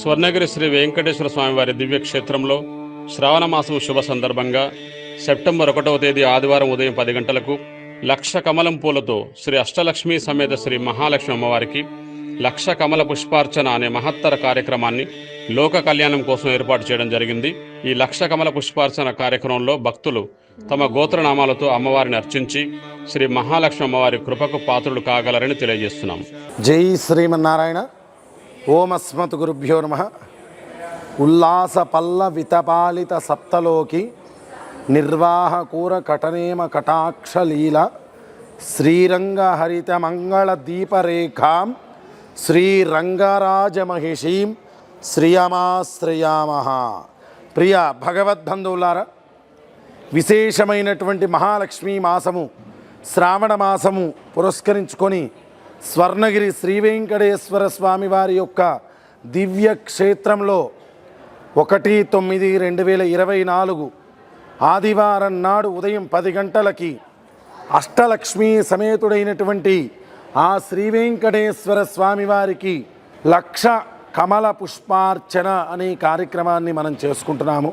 స్వర్ణగిరి శ్రీ వెంకటేశ్వర స్వామివారి దివ్యక్షేత్రంలో శ్రావణ మాసం శుభ సందర్భంగా సెప్టెంబర్ 1వ తేదీ ఆదివారం ఉదయం 10 గంటలకు లక్ష కమలం పూలతో శ్రీ అష్టలక్ష్మి సమేత శ్రీ మహాలక్ష్మి అమ్మవారికి లక్ష కమల పుష్పార్చన అనే మహత్తర కార్యక్రమాన్ని లోక కళ్యాణం కోసం ఏర్పాటు చేయడం జరిగింది. ఈ లక్ష కమల పుష్పార్చన కార్యక్రమంలో భక్తులు తమ గోత్రనామాలతో అమ్మవారిని అర్చించి శ్రీ మహాలక్ష్మి అమ్మవారి కృపకు పాత్రులు కాగలరని తెలియజేస్తున్నాం. జై శ్రీమన్నారాయణ. ఓం అస్మత్ గురుభ్యో నమః. ఉల్లాస పల్ల వితపాలిత సప్తలోకి నిర్వాహకూర కటనేమ కటాక్షలీల శ్రీరంగ హరిత మంగళ దీపరేఖాం శ్రీరంగరాజమహిషీం శ్రియమాశ్రయామః. ప్రియ భగవద్బంధువులారా, విశేషమైనటువంటి మహాలక్ష్మీ మాసము శ్రావణ మాసము పురస్కరించుకొని స్వర్ణగిరి శ్రీ వెంకటేశ్వర స్వామి వారి యొక్క దివ్య క్షేత్రంలో 1/9/2024 ఆదివారం నాడు ఉదయం 10 గంటలకి అష్టలక్ష్మీ సమేతుడైనటువంటి ఆ శ్రీ వెంకటేశ్వర స్వామి వారికి లక్ష కమల పుష్పార్చన అనే కార్యక్రమాన్ని మనం చేసుకుంటున్నాము.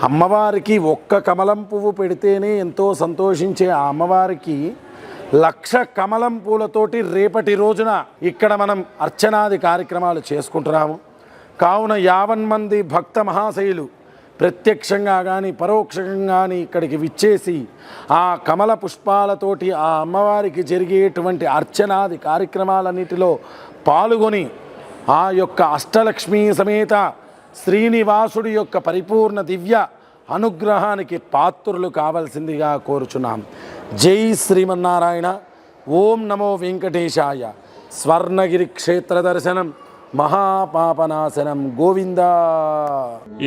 అమ్మవారికి ఒక్క కమలం పువ్వు పెడితేనే ఎంతో సంతోషించే ఆ అమ్మవారికి లక్ష కమలం పూలతోటి రేపటి రోజున ఇక్కడ మనం అర్చనాది కార్యక్రమాలు చేసుకుంటున్నాము. కావున 50 మంది భక్త మహాశయులు ప్రత్యక్షంగా కానీ పరోక్షంగా కానీ ఇక్కడికి విచ్చేసి ఆ కమల పుష్పాలతోటి ఆ అమ్మవారికి జరిగేటువంటి అర్చనాది కార్యక్రమాలన్నిటిలో పాల్గొని ఆ యొక్క అష్టలక్ష్మీ సమేత శ్రీనివాసుడి యొక్క పరిపూర్ణ దివ్య అనుగ్రహానికి పాత్రులు కావాల్సిందిగా కోరుచున్నాం. జై శ్రీమన్నారాయణ. ఓం నమో వెంకటేశాయ. స్వర్ణగిరి క్షేత్ర దర్శనం మహాపాపనాశనం. గోవింద.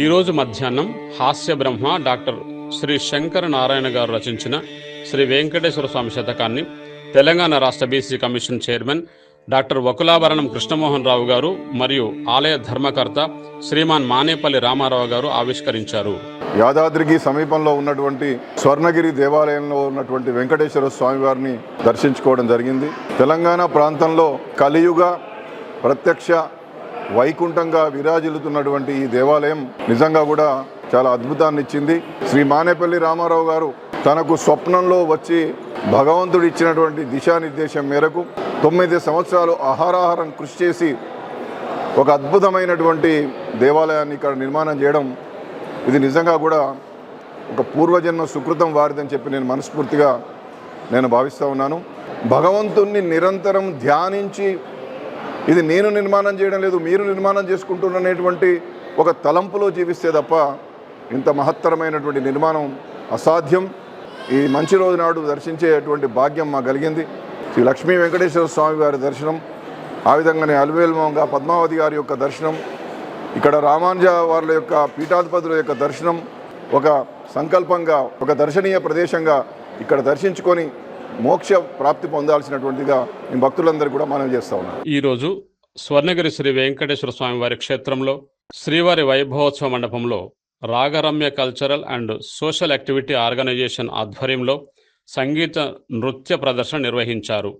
ఈరోజు మధ్యాహ్నం హాస్య బ్రహ్మ డాక్టర్ శ్రీ శంకర నారాయణ గారు రచించిన శ్రీ వెంకటేశ్వర స్వామి శతకాన్ని తెలంగాణ రాష్ట్ర BC commission chairman doctor Vakulabharanam Krishnamohan Rao garu మరియు ఆలయ ధర్మకర్త శ్రీమాన్ మానేపల్లి రామారావు గారు ఆవిష్కరించారు. యాదాద్రికి సమీపంలో ఉన్నటువంటి స్వర్ణగిరి దేవాలయంలో ఉన్నటువంటి వెంకటేశ్వర స్వామి వారిని దర్శించుకోవడం జరిగింది. తెలంగాణ ప్రాంతంలో కలియుగ ప్రత్యక్ష వైకుంఠంగా విరాజిల్లుతున్నటువంటి ఈ దేవాలయం నిజంగా కూడా చాలా అద్భుతాన్ని ఇచ్చింది. శ్రీ మానేపల్లి రామారావు గారు తనకు స్వప్నంలో వచ్చి భగవంతుడు ఇచ్చినటువంటి దిశానిర్దేశం మేరకు 9 సంవత్సరాలు ఆహారాహారం కృషి చేసి ఒక అద్భుతమైనటువంటి దేవాలయాన్ని ఇక్కడ నిర్మాణం చేయడం, ఇది నిజంగా కూడా ఒక పూర్వజన్మ సుకృతం వారిదని చెప్పి నేను మనస్ఫూర్తిగా భావిస్తూ ఉన్నాను. భగవంతుణ్ణి నిరంతరం ధ్యానించి ఇది నేను నిర్మాణం చేయడం లేదు, మీరు నిర్మాణం చేసుకుంటున్నటువంటి ఒక తలంపులో జీవిస్తే తప్ప ఇంత మహత్తరమైనటువంటి నిర్మాణం అసాధ్యం. ఈ మంచి రోజు నాడు దర్శించేటువంటి భాగ్యం మాకు కలిగింది. శ్రీ లక్ష్మీ వెంకటేశ్వర స్వామి వారి దర్శనం, ఆ విధంగానే అలువేల్మంగా పద్మావతి గారి యొక్క దర్శనం, ఇక్కడ రామానుజ వారి యొక్క పీఠాధిపతుల యొక్క దర్శనం ఒక సంకల్పంగా, ఒక దర్శనీయ ప్రదేశంగా ఇక్కడ దర్శించుకొని మోక్ష ప్రాప్తి పొందాల్సినటువంటిగా నేను భక్తులందరూ కూడా మనవి చేస్తా ఉన్నాను. ఈరోజు స్వర్ణగిరి శ్రీ వెంకటేశ్వర స్వామి వారి క్షేత్రంలో శ్రీవారి వైభవోత్సవ మండపంలో Ragaramya cultural and social activity organization ఆధ్వర్యంలో సంగీత నృత్య ప్రదర్శన నిర్వహించారు.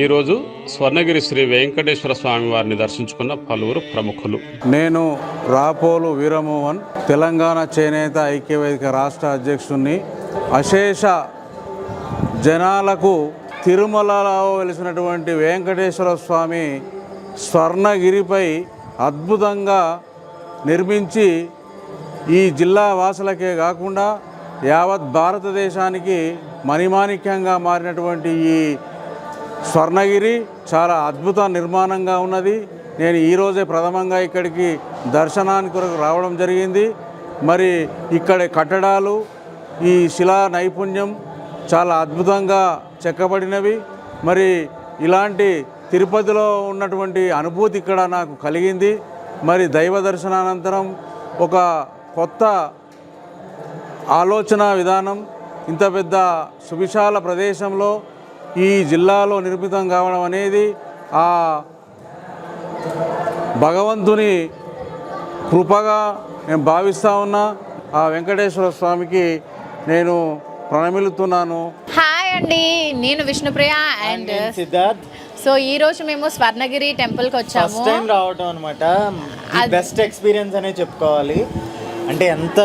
ఈరోజు స్వర్ణగిరి శ్రీ వెంకటేశ్వర స్వామి వారిని దర్శించుకున్న పలువురు ప్రముఖులు. నేను రాపోలు వీరమోహన్, తెలంగాణ చేనేత ఐక్యవేదిక రాష్ట్ర అధ్యక్షుడిని. అశేష జనాలకు తిరుమలలో వెలిసినటువంటి వెంకటేశ్వర స్వామి స్వర్ణగిరిపై అద్భుతంగా నిర్మించి ఈ జిల్లా వాసులకే కాకుండా యావత్ భారతదేశానికి మణిమాణిక్యంగా మారినటువంటి ఈ స్వర్ణగిరి చాలా అద్భుత నిర్మాణంగా ఉన్నది. నేను ఈరోజే ప్రథమంగా ఇక్కడికి దర్శనానికి కొరకు రావడం జరిగింది. మరి ఇక్కడ కట్టడాలు, ఈ శిలా నైపుణ్యం చాలా అద్భుతంగా చెక్కబడినవి. మరి ఇలాంటి తిరుపతిలో ఉన్నటువంటి అనుభూతి ఇక్కడ నాకు కలిగింది. మరి దైవ దర్శనానంతరం ఒక కొత్త ఆలోచన విధానం ఇంత పెద్ద సువిశాల ప్రదేశంలో ఈ జిల్లాలో నిర్మితం కావడం అనేది ఆ భగవంతుని కృపగా నేను భావిస్తూ ఉన్నా. ఆ వెంకటేశ్వర స్వామికి నేను ప్రణమిలుతున్నాను. హాయ్ అండి, నేను విష్ణుప్రియ అండ్ సిద్ధార్థ్. సో ఈ రోజు మేము స్వర్ణగిరి టెంపుల్కి వచ్చాము. ఫస్ట్ టైం రావటం అనమాట. బెస్ట్ ఎక్స్పీరియన్స్ అనే చెప్పుకోవాలి. అంటే ఎంత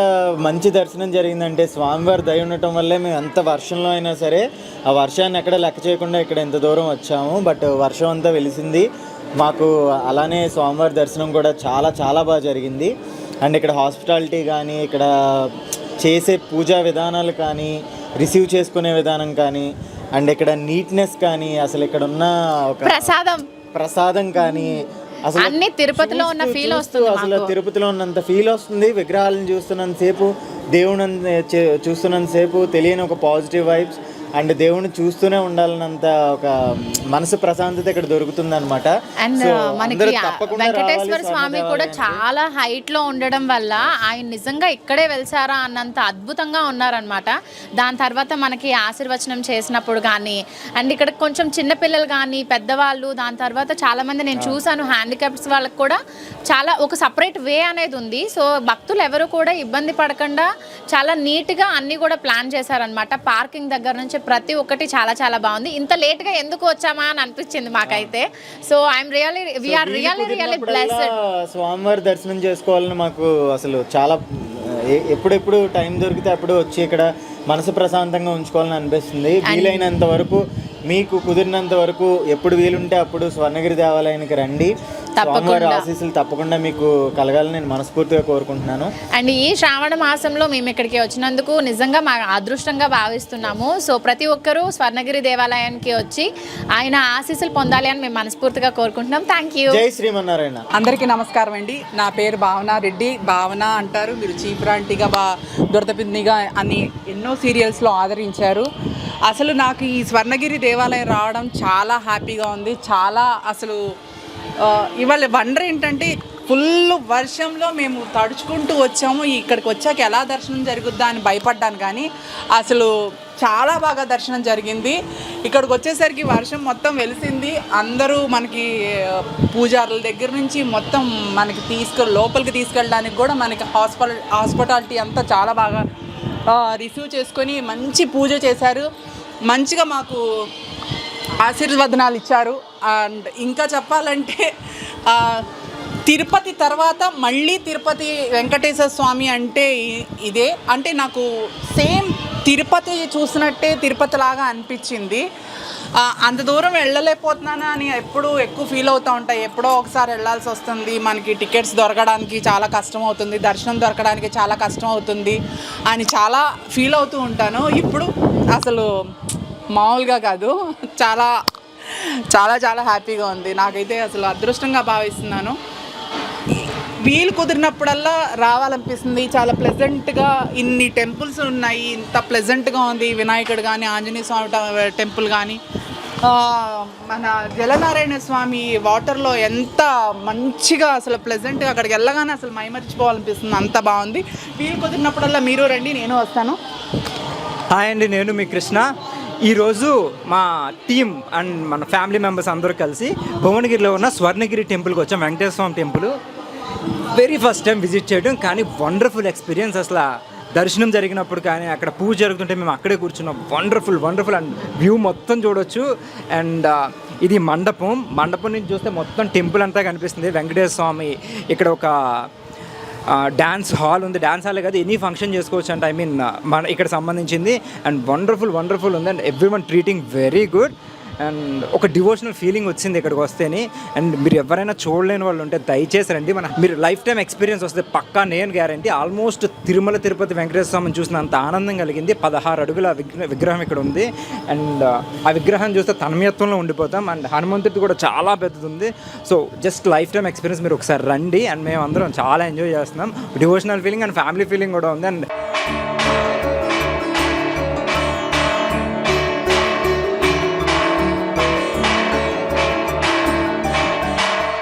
మంచి దర్శనం జరిగిందంటే స్వామివారి దయ ఉండటం వల్లే మేము ఎంత వర్షంలో అయినా సరే ఆ వర్షాన్ని ఎక్కడ లెక్క చేయకుండా ఇక్కడ ఎంత దూరం వచ్చాము. బట్ వర్షం అంతా వెలిసింది మాకు. అలానే స్వామివారి దర్శనం కూడా చాలా చాలా బాగా జరిగింది. అండ్ ఇక్కడ హాస్పిటాలిటీ కానీ, ఇక్కడ చేసే పూజా విధానాలు కానీ, రిసీవ్ చేసుకునే విధానం కానీ, అండ్ ఇక్కడ నీట్నెస్ కానీ, అసలు ఇక్కడ ఉన్న ఒక ప్రసాదం కానీ, అసలు అన్ని తిరుపతిలో ఉన్న ఫీల్ వస్తుంది. అసలు తిరుపతిలో ఉన్నంత ఫీల్ వస్తుంది. విగ్రహాలను చూస్తున్నంతసేపు, దేవుని చూస్తున్నంతసేపు తెలియని ఒక పాజిటివ్ వైబ్స్ అండ్ దేవుని చూస్తూనే ఉండాలన్నంత ఒక మనసు ప్రశాంతత ఇక్కడ దొరుకుతుంది అనమాట. అండ్ మనకి వెంకటేశ్వర స్వామి కూడా చాలా హైట్ లో ఉండడం వల్ల ఆయన నిజంగా ఇక్కడే వెలిసారా అన్నంత అద్భుతంగా ఉన్నారనమాట. దాని తర్వాత మనకి ఆశీర్వచనం చేసినప్పుడు కానీ, అండ్ ఇక్కడ కొంచెం చిన్నపిల్లలు కానీ, పెద్దవాళ్ళు, దాని తర్వాత చాలా మంది నేను చూసాను హ్యాండిక్యాప్స్ వాళ్ళకి కూడా చాలా ఒక సపరేట్ వే అనేది ఉంది. సో భక్తులు ఎవరు కూడా ఇబ్బంది పడకుండా చాలా నీట్గా అన్నీ కూడా ప్లాన్ చేశారనమాట. పార్కింగ్ దగ్గర నుంచి ప్రతి ఒక్కటి చాలా చాలా బాగుంది. ఇంత లేట్గా ఎందుకు వచ్చామా అని అనిపించింది మాకైతే. So I'm really blessed. స్వామివారి దర్శనం చేసుకోవాలని మాకు అసలు చాలా ఎప్పుడెప్పుడు టైం దొరికితే అప్పుడు వచ్చి ఇక్కడ మనసు ప్రశాంతంగా ఉంచుకోవాలని అనిపిస్తుంది. వీలైనంత వరకు, మీకు కుదిరినంత వరకు, ఎప్పుడు వీలుంటే అప్పుడు స్వర్ణగిరి దేవాలయానికి రండి. స్వామివారి ఆశీస్సులు తప్పకుండా మీకు కలగాలని నేను మనస్ఫూర్తిగా కోరుకుంటున్నాను. అండ్ ఈ శ్రావణ మాసంలో మేము ఇక్కడికి వచ్చినందుకు నిజంగా మా అదృష్టంగా భావిస్తున్నాము. సో ప్రతి ఒక్కరూ స్వర్ణగిరి దేవాలయానికి వచ్చి ఆయన ఆశీస్సులు పొందాలి అని మేము మనస్ఫూర్తిగా కోరుకుంటున్నాం. Thank you. జై శ్రీమన్నారాయణ. అందరికీ నమస్కారం అండి. నా పేరు భావన రెడ్డి. భావన అంటారు, మీరు చీపురాంటిగా, దొరతపిన్నిగా అని ఎన్నో సీరియల్స్లో ఆదరించారు. అసలు నాకు ఈ స్వర్ణగిరి దేవాలయం రావడం చాలా హ్యాపీగా ఉంది. చాలా అసలు ఇవాళ వండర్ ఏంటంటే ఫుల్ వర్షంలో మేము తడుచుకుంటూ వచ్చాము. ఇక్కడికి వచ్చాక ఎలా దర్శనం జరుగుద్దా అని భయపడ్డాను, కానీ అసలు చాలా బాగా దర్శనం జరిగింది. ఇక్కడికి వచ్చేసరికి వర్షం మొత్తం వెలిసింది. అందరూ మనకి పూజారుల దగ్గర నుంచి మొత్తం మనకి లోపలికి తీసుకెళ్ళడానికి కూడా మనకి హాస్పిటాలిటీ అంతా చాలా బాగా రిసీవ్ చేసుకొని మంచి పూజ చేశారు. మంచిగా మాకు ఆశీర్వదనాలు ఇచ్చారు. అండ్ ఇంకా చెప్పాలంటే తిరుపతి తర్వాత మళ్ళీ తిరుపతి వెంకటేశ్వర స్వామి అంటే ఇదే. అంటే నాకు సేమ్ తిరుపతి చూసినట్టే తిరుపతి లాగా అనిపించింది. అంత దూరం వెళ్ళలేకపోతున్నాను అని ఎప్పుడు ఎక్కువ ఫీల్ అవుతూ ఉంటాయి. ఎప్పుడో ఒకసారి వెళ్ళాల్సి వస్తుంది, మనకి టికెట్స్ దొరకడానికి చాలా కష్టం అవుతుంది, దర్శనం దొరకడానికి చాలా కష్టం అవుతుంది అని చాలా ఫీల్ అవుతూ ఉంటాను. ఇప్పుడు అసలు మామూలుగా కాదు, చాలా చాలా చాలా హ్యాపీగా ఉంది. నాకైతే అసలు అదృష్టంగా భావిస్తున్నాను. వీలు కుదిరినప్పుడల్లా రావాలనిపిస్తుంది. చాలా ప్లెజెంట్గా ఇన్ని టెంపుల్స్ ఉన్నాయి, ఇంత ప్లెజెంట్గా ఉంది. వినాయకుడు కానీ, ఆంజనేయ స్వామి టెంపుల్ కానీ, మన జలనారాయణ స్వామి వాటర్లో ఎంత మంచిగా అసలు ప్లెజెంట్గా అక్కడికి వెళ్ళగానే అసలు మైమర్చిపోవాలనిపిస్తుంది. అంత బాగుంది. వీలు కుదిరినప్పుడల్లా మీరు రండి, నేను వస్తాను. హాయ్ అండి, నేను మీ కృష్ణ. ఈరోజు మా టీం అండ్ మన ఫ్యామిలీ మెంబర్స్ అందరూ కలిసి భువనగిరిలో ఉన్న స్వర్ణగిరి టెంపుల్కి వచ్చాం. Venkateswara Swamy temple very first time visit చేయడం, కానీ వండర్ఫుల్ ఎక్స్పీరియన్స్. అసలు దర్శనం జరిగినప్పుడు కానీ, అక్కడ పూజ జరుగుతుంటే మేము అక్కడే కూర్చున్నాం. వండర్ఫుల్ అండ్ వ్యూ మొత్తం చూడొచ్చు. అండ్ ఇది మండపం నుంచి చూస్తే మొత్తం టెంపుల్ అంతా కనిపిస్తుంది. వెంకటేశ్వర స్వామి ఇక్కడ ఒక డ్యాన్స్ హాల్ ఉంది. డ్యాన్స్ హాలే కాదు, ఎనీ ఫంక్షన్ చేసుకోవచ్చు అంట. మన ఇక్కడ సంబంధించింది. అండ్ వండర్ఫుల్ ఉంది. And every one treating very good. And ఒక డివోషనల్ ఫీలింగ్ వచ్చింది ఇక్కడికి వస్తేనే. అండ్ మీరు ఎవరైనా చూడలేని వాళ్ళు ఉంటే దయచేసి రండి. మీరు లైఫ్ టైం ఎక్స్పీరియన్స్ వస్తే పక్కా, నేను గ్యారంటీ. ఆల్మోస్ట్ తిరుమల తిరుపతి వెంకటేశ్వర స్వామిని చూసినంత ఆనందం కలిగింది. 16 అడుగుల విగ్రహం ఇక్కడ ఉంది. అండ్ ఆ విగ్రహం చూస్తే తన్మయత్వంలో ఉండిపోతాం. అండ్ హనుమంతుడిది కూడా చాలా పెద్దది ఉంది. So just life time experience, మీరు ఒకసారి రండి. అండ్ మేము అందరం చాలా ఎంజాయ్ చేస్తున్నాం. Devotional feeling and family feeling కూడా ఉంది. అండ్